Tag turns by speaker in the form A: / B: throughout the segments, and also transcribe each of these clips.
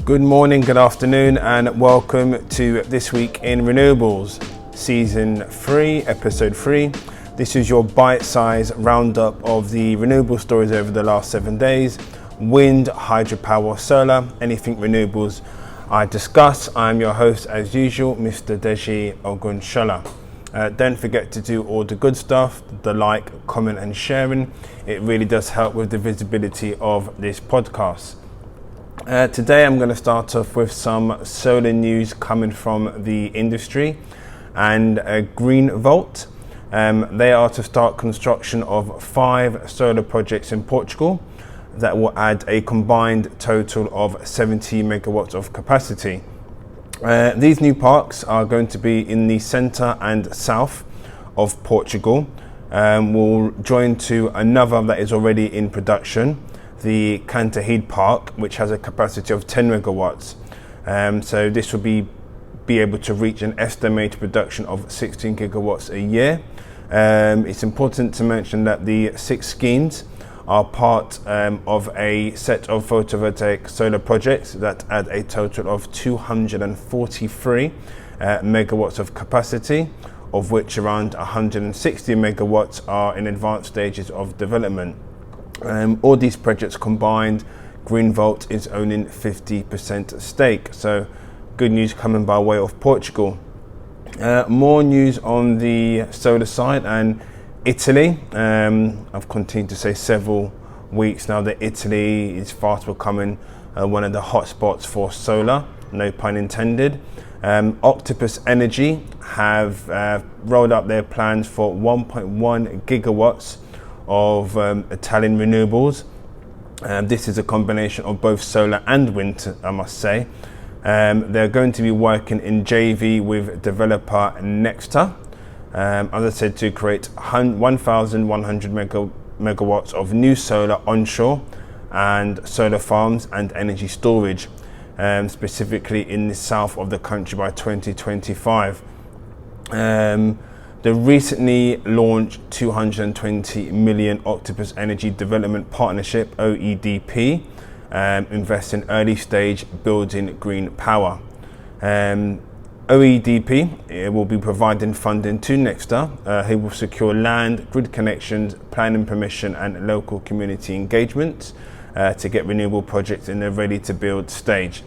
A: Good morning, good afternoon, and welcome to This Week in Renewables, Season 3, Episode 3. This is your bite-sized roundup of the renewable stories over the last 7 days. Wind, hydropower, solar, anything renewables I discuss. I'm your host, as usual, Mr. Deji Ogunshola. Don't forget to do all the good stuff, the like, comment and sharing. It really does help with the visibility of this podcast. Today I'm going to start off with some solar news coming from the industry and Greenvolt. They are to start construction of 5 solar projects in Portugal that will add a combined total of 70 megawatts of capacity. These new parks are going to be in the centre and south of Portugal. Will join to another that is already in production, the Canterhead Park, which has a capacity of 10 megawatts. So this will be able to reach an estimated production of 16 gigawatts a year. It's important to mention that the 6 schemes are part of a set of photovoltaic solar projects that add a total of 243 megawatts of capacity, of which around 160 megawatts are in advanced stages of development. All these projects combined, Greenvolt is owning 50% stake. So good news coming by way of Portugal. More news on the solar side and Italy. I've continued to say several weeks now that Italy is fast becoming one of the hotspots for solar, no pun intended. Octopus Energy have rolled out their plans for 1.1 gigawatts of Italian renewables. This is a combination of both solar and wind, I must say. They're going to be working in JV with developer Nexta, as I said, to create 1,100 megawatts of new solar onshore and solar farms and energy storage, specifically in the south of the country by 2025. The recently launched 220 million Octopus Energy Development Partnership, OEDP, invests in early stage building green power. OEDP will be providing funding to Nexta, who will secure land, grid connections, planning permission and local community engagement to get renewable projects in the ready to build stage.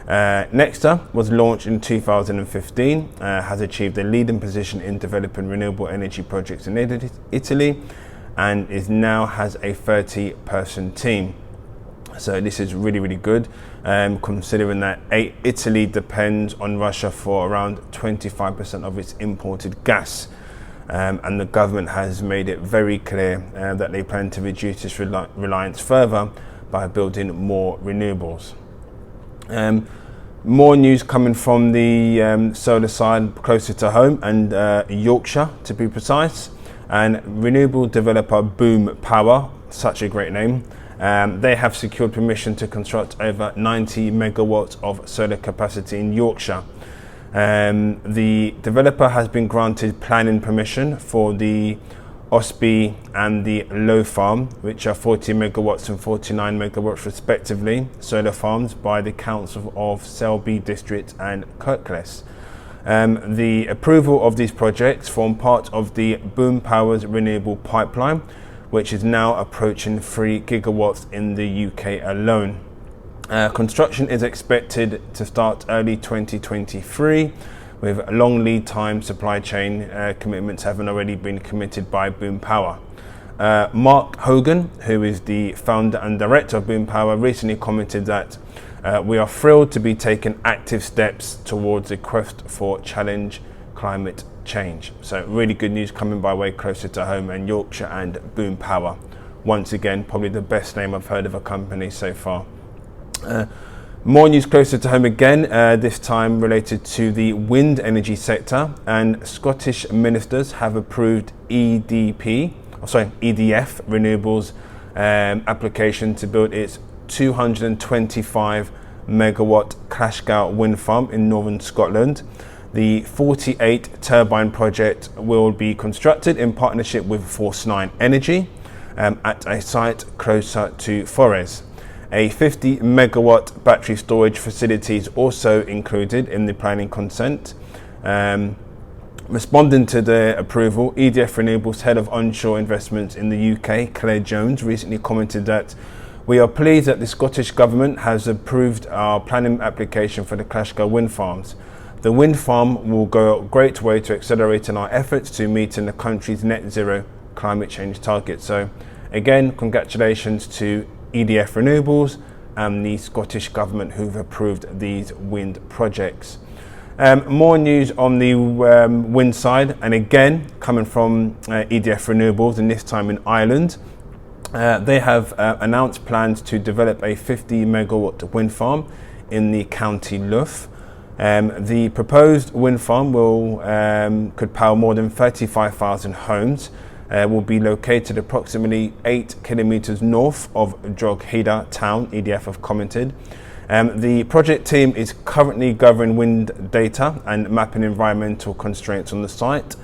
A: Nexta was launched in 2015, has achieved a leading position in developing renewable energy projects in Italy, and now has a 30-person team. So this is really, really good, considering that Italy depends on Russia for around 25% of its imported gas. And the government has made it very clear that they plan to reduce this reliance further by building more renewables. More news coming from the solar side closer to home and Yorkshire, to be precise. And renewable developer Boom Power, such a great name, they have secured permission to construct over 90 megawatts of solar capacity in Yorkshire. The developer has been granted planning permission for the Osby and the Low Farm, which are 40 megawatts and 49 megawatts respectively, solar farms by the Council of Selby District and Kirklees. The approval of these projects form part of the Boom Power's renewable pipeline, which is now approaching 3 gigawatts in the UK alone. Construction is expected to start early 2023, with long lead time supply chain commitments having already been committed by Boom Power. Mark Hogan, who is the founder and director of Boom Power, recently commented that we are thrilled to be taking active steps towards a quest for challenge climate change. So really good news coming by way closer to home and Yorkshire and Boom Power. Once again, probably the best name I've heard of a company so far. More news closer to home again, this time related to the wind energy sector, and Scottish ministers have approved EDF Renewables application to build its 225 megawatt Clashgow wind farm in northern Scotland. The 48 turbine project will be constructed in partnership with Force 9 Energy at a site closer to Forres. A 50 megawatt battery storage facility is also included in the planning consent. Responding to the approval, EDF Renewables Head of Onshore Investments in the UK, Claire Jones, recently commented that we are pleased that the Scottish Government has approved our planning application for the Clashgar wind farms. The wind farm will go a great way to accelerating our efforts to meeting the country's net zero climate change target. So again, congratulations to EDF Renewables and the Scottish Government who've approved these wind projects. More news on the wind side, and again coming from EDF Renewables, and this time in Ireland. They have announced plans to develop a 50 megawatt wind farm in the County Louth. The proposed wind farm could power more than 35,000 homes. Will be located approximately 8 kilometres north of Drogheda town, EDF have commented. The project team is currently gathering wind data and mapping environmental constraints on the site,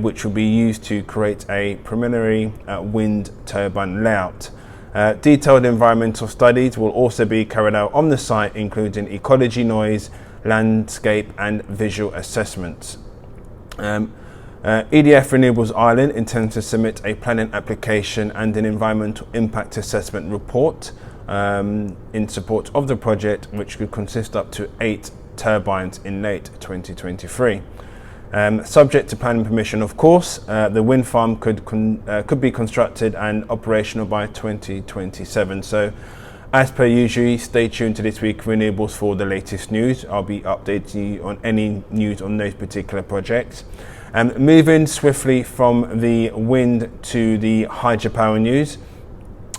A: which will be used to create a preliminary wind turbine layout. Detailed environmental studies will also be carried out on the site, including ecology, noise, landscape and visual assessments. EDF Renewables Ireland intends to submit a planning application and an environmental impact assessment report in support of the project, which could consist up to 8 turbines in late 2023. Subject to planning permission, of course, the wind farm could be constructed and operational by 2027. So, as per usual, stay tuned to This Week Renewables for the latest news. I'll be updating you on any news on those particular projects. Moving swiftly from the wind to the hydropower news,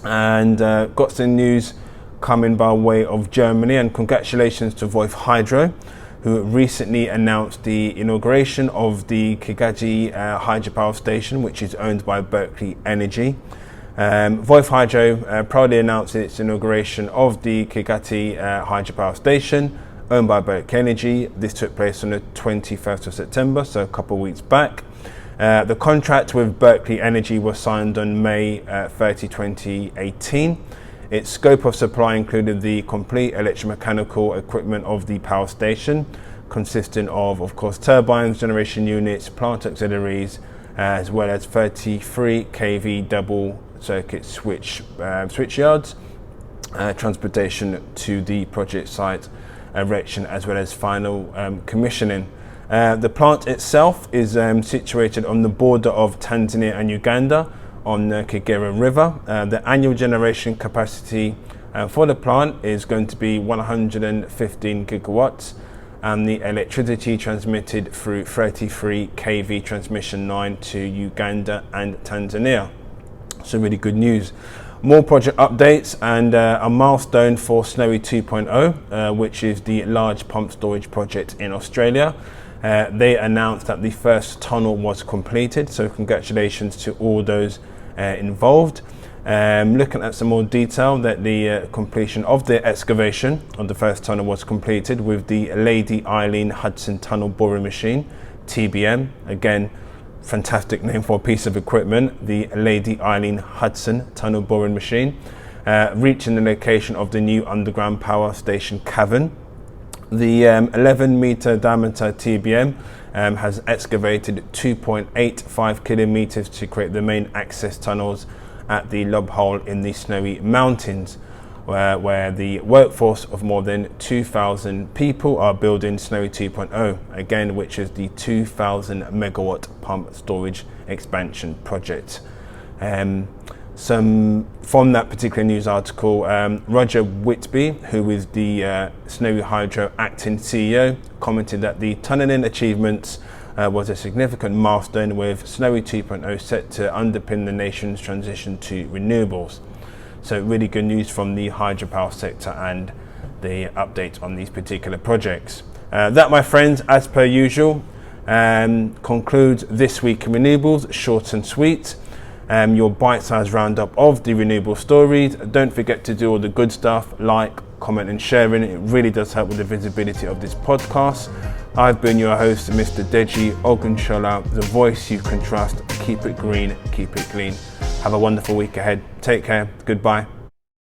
A: and got some news coming by way of Germany, and congratulations to Voith Hydro, who recently announced the inauguration of the Kigaji hydropower station, which is owned by Berkeley Energy. Voith Hydro proudly announced its inauguration of the Kigaji hydropower station, owned by Berkeley Energy. This took place on the 21st of September, so a couple of weeks back. The contract with Berkeley Energy was signed on May 30, 2018. Its scope of supply included the complete electromechanical equipment of the power station, consisting of course, turbines, generation units, plant auxiliaries, as well as 33 kV double circuit switch yards, transportation to the project site, erection, as well as final commissioning. The plant itself is situated on the border of Tanzania and Uganda on the Kagera River. The annual generation capacity for the plant is going to be 115 gigawatts, and the electricity transmitted through 33 kV transmission line to Uganda and Tanzania. So really good news. More project updates and a milestone for Snowy 2.0, which is the large pump storage project in Australia. They announced that the first tunnel was completed, so congratulations to all those involved. Looking at some more detail, that the completion of the excavation of the first tunnel was completed with the Lady Eileen Hudson Tunnel Boring Machine, TBM. Again, fantastic name for a piece of equipment, the Lady Eileen Hudson Tunnel Boring Machine, reaching the location of the new underground power station cavern. The 11 meter diameter TBM has excavated 2.85 kilometers to create the main access tunnels at the lob hole in the Snowy Mountains, where the workforce of more than 2,000 people are building Snowy 2.0, again, which is the 2,000 megawatt pump storage expansion project. Some from that particular news article, Roger Whitby, who is the Snowy Hydro acting CEO, commented that the tunnelling achievements was a significant milestone, with Snowy 2.0 set to underpin the nation's transition to renewables. So really good news from the hydropower sector and the update on these particular projects. That, my friends, as per usual, concludes this week in Renewables, short and sweet. Your bite-sized roundup of the renewable stories. Don't forget to do all the good stuff, like, comment and sharing. It really does help with the visibility of this podcast. I've been your host, Mr. Deji Ogunshola, the voice you can trust. Keep it green, keep it clean. Have a wonderful week ahead. Take care. Goodbye.